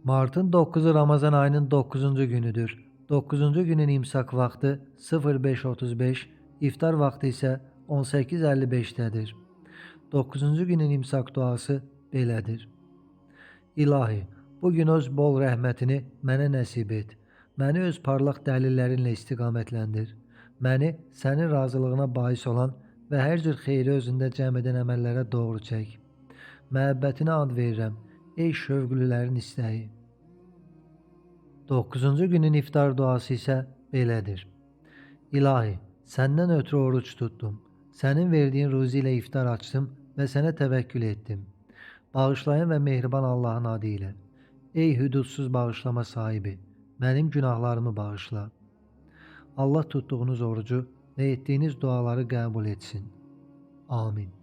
Martın 9'u Ramazan ayının 9. günüdür. 9. günün imsak vaxtı 05:35, iftar vaxtı isə 18:55-dədir. 9. günün imsak duası belədir. İlahi, bu gün öz bol rəhmətini mənə nəsib et. Məni öz parlaq dəlillərinlə istiqamətləndir. Məni sənin razılığına bais olan və hər cür xeyri özündə cəm edən əməllərə doğru çək. Məhəbbətinə and verirəm, ey şövqlülərin istəyi. 9. günün iftar duası isə belədir. İlahi, səndən ötürü oruç tutdum. Sənin verdiyin ruzi ilə iftar açdım və sənə təvəkkül etdim. Bağışlayan və mehriban Allahın adı ilə. Ey hüdudsuz bağışlama sahibi, mənim günahlarımı bağışla. Allah tutduğunuz orucu və etdiyiniz duaları qəbul etsin. Amin.